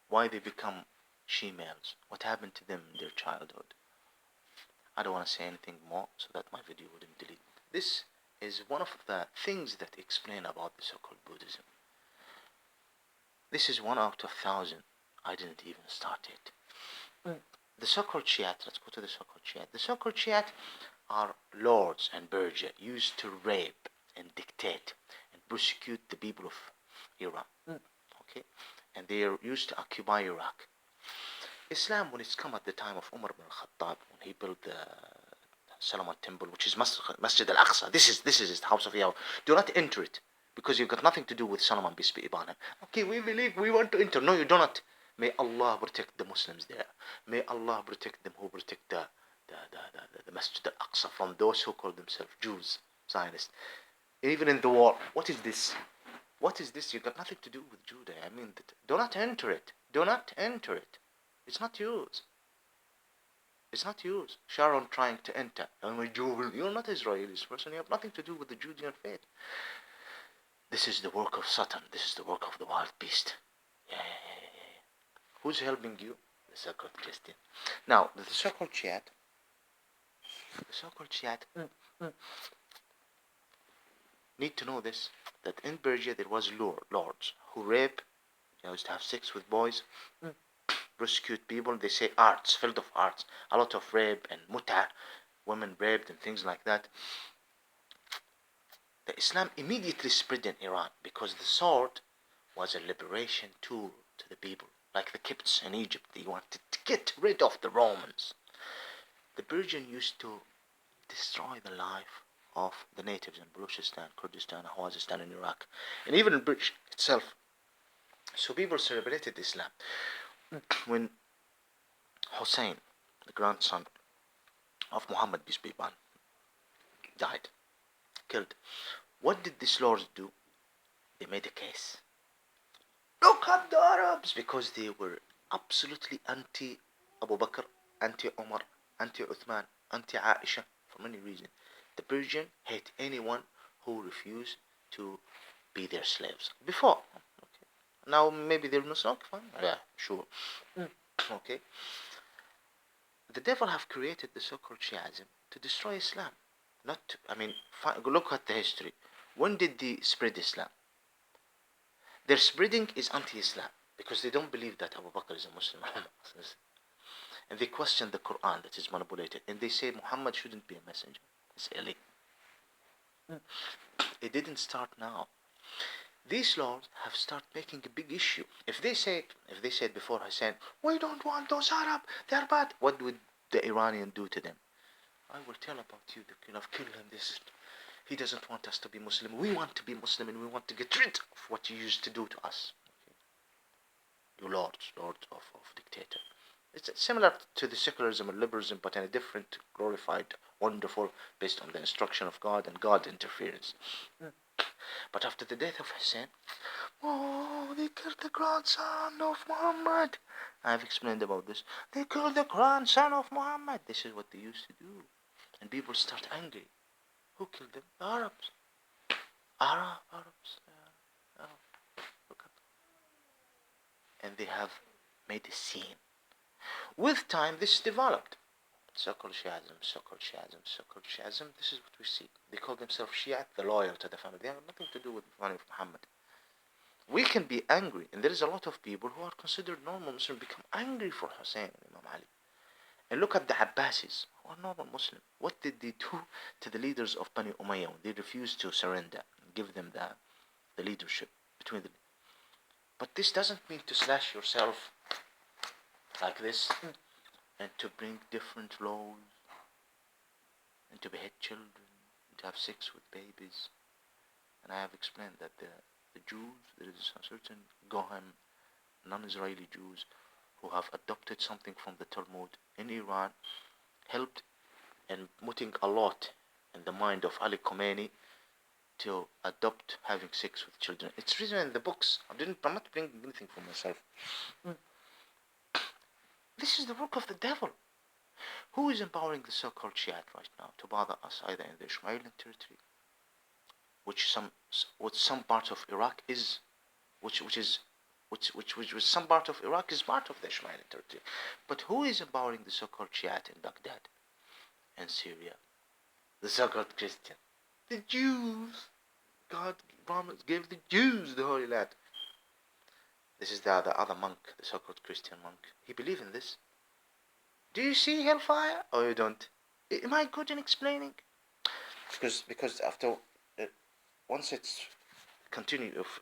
Why they become she-males? What happened to them in their childhood? I don't want to say anything more so that my video wouldn't delete. This is one of the things that explain about the so-called Buddhism. This is 1 out of 1,000. I didn't even start it. The so-called Shiite, let's go to the so-called Shiite. The so-called Shiite are lords and burghers used to rape and dictate and persecute the people of Iran. Okay? And they are used to occupy Iraq. Islam, when it's come at the time of Umar ibn al-Khattab, when he built the Solomon Temple, which is Masjid al-Aqsa, this is the house of Yahweh. Do not enter it, because you've got nothing to do with Solomon, peace be upon him. Okay, we believe, we want to enter. No, you do not. May Allah protect the Muslims there. May Allah protect them who protect the Masjid al-Aqsa from those who call themselves Jews, Zionists. Even in the war, what is this? What is this? You've got nothing to do with Judah. I mean, do not enter it. Do not enter it. It's not yours. It's not yours. Sharon trying to enter. You're not Israelis person. You have nothing to do with the Judean faith. This is the work of Satan. This is the work of the wild beast. Yeah. Who's helping you? The so-called Christian. Now, the so-called Shiite. Need to know this, that in Persia there was lords who rape, used to have sex with boys, prosecute people. They say arts, field of arts, a lot of rape and muta, women raped and things like that. The Islam immediately spread in Iran because the sword was a liberation tool to the people. Like the Copts in Egypt, they wanted to get rid of the Romans. The Persian used to destroy the life of the natives in Baluchistan, Kurdistan, Khuzestan in Iraq, and even in Persia itself. So people celebrated Islam. When Hussein, the grandson of Muhammad, peace be upon him, died, killed, what did these lords do? They made a case. Look at the Arabs, because they were absolutely anti-Abu Bakr, anti-Umar, anti-Uthman, anti-Aisha, for many reasons. The Persian hate anyone who refused to be their slaves. Before, okay. Now maybe they're Muslim, fine. Yeah, sure. Okay. The devil have created the so-called Shiism to destroy Islam. Not to, I mean, look at the history. When did they spread Islam? Their spreading is anti-Islam because they don't believe that Abu Bakr is a Muslim. And they question the Quran that is manipulated. And they say Muhammad shouldn't be a messenger. It's silly. It didn't start now. These lords have started making a big issue. If they said before Hussein, we don't want those Arab, they're bad, what would the Iranian do to them? I will tell about you, the king of kill him. He doesn't want us to be Muslim. We want to be Muslim and we want to get rid of what you used to do to us. Okay. You lords of dictator. It's similar to the secularism and liberalism, but in a different, glorified, wonderful, based on the instruction of God and God interference. But after the death of Hussein, they killed the grandson of Muhammad. I've explained about this. They killed the grandson of Muhammad. This is what they used to do. And people start angry. Who killed them? The Arabs. Arabs. Look at them. And they have made a scene. With time, this developed. So-called Shiism, so-called Shiism, so-called Shiism. This is what we see. They call themselves Shia, the loyal to the family. They have nothing to do with the family of Muhammad. We can be angry, and there is a lot of people who are considered normal Muslims become angry for Hussein and Imam Ali. And look at the Abbasis, who are normal Muslim. What did they do to the leaders of Bani Umayyah when they refused to surrender and give them the leadership between them? But this doesn't mean to slash yourself like this and to bring different laws and to behead children and to have sex with babies. And I have explained that the Jews, there is a certain Gohan, non-Israeli Jews, who have adopted something from the Talmud in Iran, helped in putting a lot in the mind of Ali Khomeini to adopt having sex with children. It's written in the books. I'm not bringing anything from myself. This is the work of the devil. Who is empowering the so-called Shiite right now to bother us, either in the Ismaili territory, which some part of Iraq is, which some part of Iraq is part of the Ismaili territory. But who is empowering the so-called Shiite in Baghdad and Syria? The so-called Christian. The Jews. God gave the Jews the Holy Land. This is the other monk, the so-called Christian monk. He believes in this. Do you see hellfire or you don't? Am I good in explaining? Because after once it's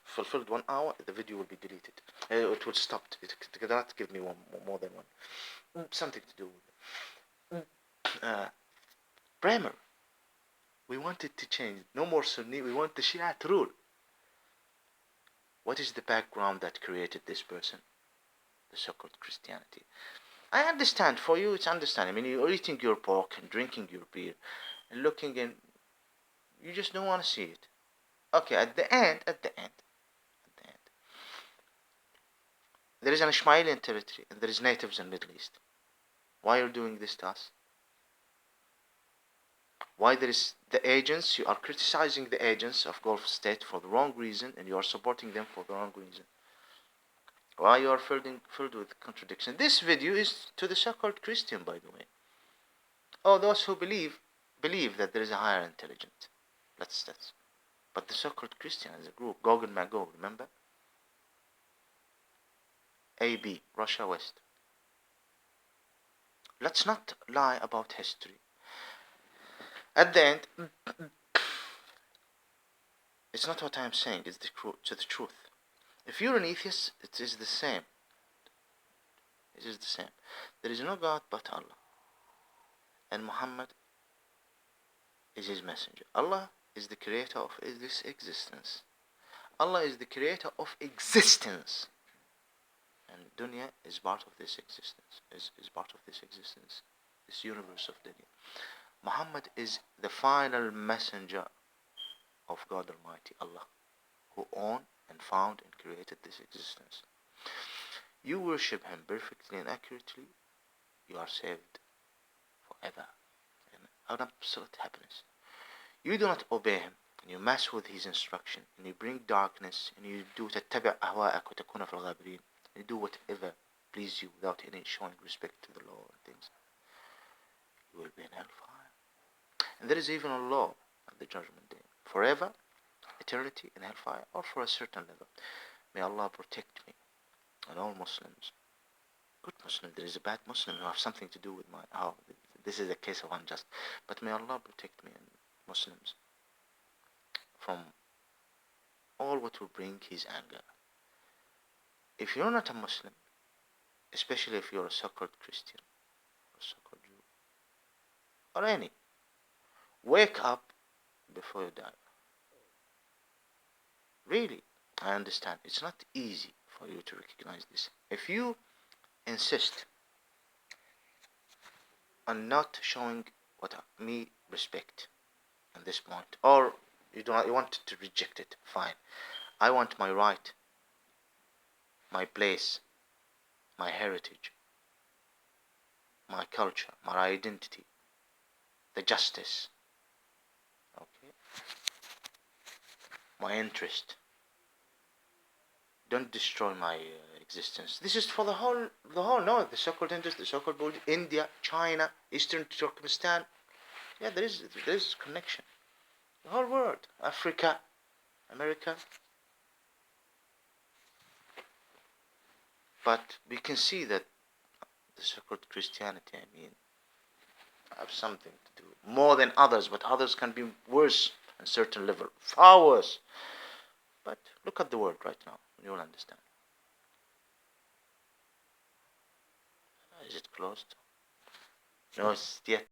fulfilled 1 hour, the video will be deleted. It will stop. It cannot give me more than one. Something to do with it. Bremer. We wanted to change. No more Sunni. We want the Shia to rule. What is the background that created this person? The so-called Christianity. I understand. For you, it's understanding. I mean, you're eating your pork and drinking your beer and looking in. You just don't want to see it. Okay, at the end, there is an Ismaili territory and there is natives in Middle East. Why are you doing this to us? Why there is the agents, you are criticizing the agents of Gulf State for the wrong reason and you are supporting them for the wrong reason. Why you are filled with contradiction. This video is to the so-called Christian, by the way. Oh, those who believe that there is a higher intelligence. That's but the so-called Christian as a group, Gog and Magog, remember? AB, Russia West. Let's not lie about history. At the end, it's not what I'm saying, it's the truth. If you're an atheist, it is the same. It is the same. There is no God but Allah. And Muhammad is his messenger. Allah is the creator of this existence. Allah is the creator of existence. And dunya is part of this existence. Is part of this existence. This universe of dunya. Muhammad is the final messenger of God Almighty, Allah, who owned and found and created this existence. You worship him perfectly and accurately, you are saved forever in absolute happiness. You do not obey him, and you mess with his instruction, and you bring darkness, and you do تتبع أهواءك وتكون في الغابرين, and you do whatever pleases you without any showing respect to the law and things. You will be in hellfire. And there is even a law at the judgment day. Forever, eternity in hellfire, or for a certain level. May Allah protect me and all Muslims. Good Muslim, there is a bad Muslim who have something to do with this is a case of unjust. But may Allah protect me and Muslims from all what will bring his anger. If you're not a Muslim, especially if you're a so-called Christian, or a so-called Jew, or any, wake up before you die. Really, I understand. It's not easy for you to recognize this. If you insist on not showing me respect at this point, or you want to reject it, fine. I want my right, my place, my heritage, my culture, my identity, the justice, okay, my interest. Don't destroy my existence. This is for no, the so-called Indus, the so-called India, China, Eastern Turkmenistan. Yeah, there is connection. The whole world, Africa, America. But we can see that the so-called Christianity, have something to do more than others, but others can be worse on certain level, far worse. But look at the world right now, you will understand. Is it closed? No, it's yet.